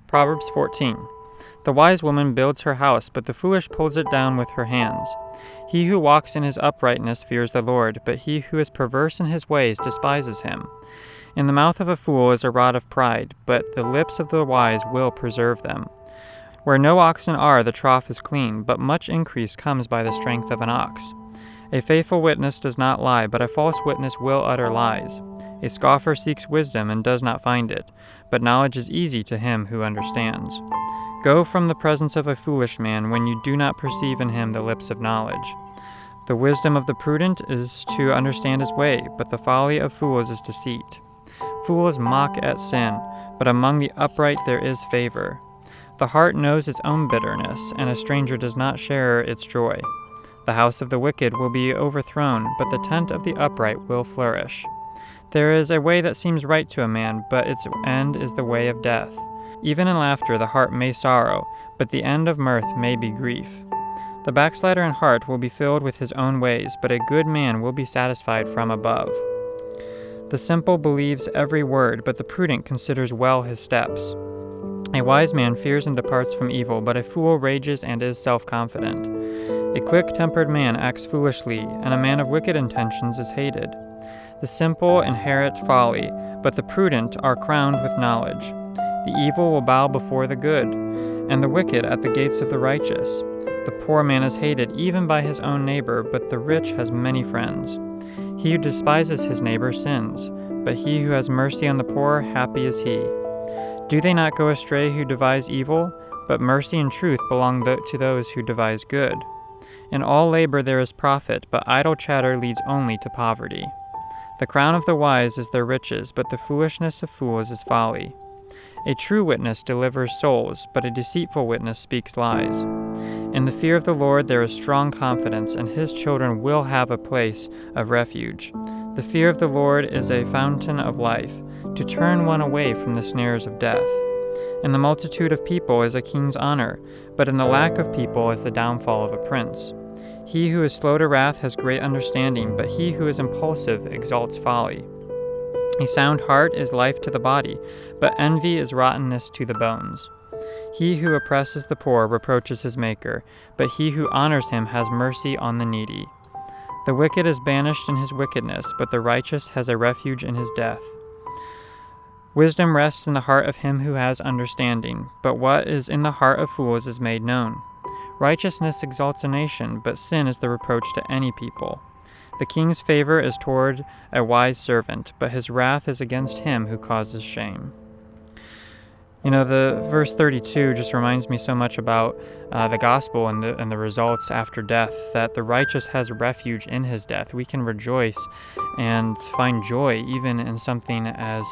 Proverbs 14. The wise woman builds her house, but the foolish pulls it down with her hands. He who walks in his uprightness fears the Lord, but he who is perverse in his ways despises him. In the mouth of a fool is a rod of pride, but the lips of the wise will preserve them. Where no oxen are, the trough is clean, but much increase comes by the strength of an ox. A faithful witness does not lie, but a false witness will utter lies. A scoffer seeks wisdom and does not find it, but knowledge is easy to him who understands. Go from the presence of a foolish man when you do not perceive in him the lips of knowledge. The wisdom of the prudent is to understand his way, but the folly of fools is deceit. Fools mock at sin, but among the upright there is favor. The heart knows its own bitterness, and a stranger does not share its joy. The house of the wicked will be overthrown, but the tent of the upright will flourish. There is a way that seems right to a man, but its end is the way of death. Even in laughter the heart may sorrow, but the end of mirth may be grief. The backslider in heart will be filled with his own ways, but a good man will be satisfied from above. The simple believes every word, but the prudent considers well his steps. A wise man fears and departs from evil, but a fool rages and is self-confident. A quick-tempered man acts foolishly, and a man of wicked intentions is hated. The simple inherit folly, but the prudent are crowned with knowledge. The evil will bow before the good, and the wicked at the gates of the righteous. The poor man is hated even by his own neighbor, but the rich has many friends. He who despises his neighbor sins, but he who has mercy on the poor, happy is he. Do they not go astray who devise evil? But mercy and truth belong to those who devise good. In all labor there is profit, but idle chatter leads only to poverty. The crown of the wise is their riches, but the foolishness of fools is folly. A true witness delivers souls, but a deceitful witness speaks lies. In the fear of the Lord there is strong confidence, and his children will have a place of refuge. The fear of the Lord is a fountain of life, to turn one away from the snares of death. In the multitude of people is a king's honor, but in the lack of people is the downfall of a prince. He who is slow to wrath has great understanding, but he who is impulsive exalts folly. A sound heart is life to the body, but envy is rottenness to the bones. He who oppresses the poor reproaches his maker, but he who honors him has mercy on the needy. The wicked is banished in his wickedness, but the righteous has a refuge in his death. Wisdom rests in the heart of him who has understanding, but what is in the heart of fools is made known. Righteousness exalts a nation, but sin is the reproach to any people. The king's favor is toward a wise servant, but his wrath is against him who causes shame. The verse 32 just reminds me so much about the gospel and the results after death, that the righteous has refuge in his death. We can rejoice and find joy even in something as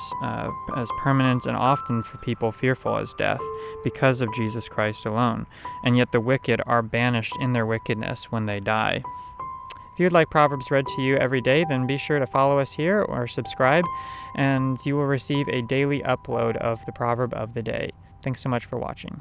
permanent and often for people fearful as death, because of Jesus Christ alone. And yet the wicked are banished in their wickedness when they die. If you'd like Proverbs read to you every day, then be sure to follow us here or subscribe, and you will receive a daily upload of the Proverb of the Day. Thanks so much for watching.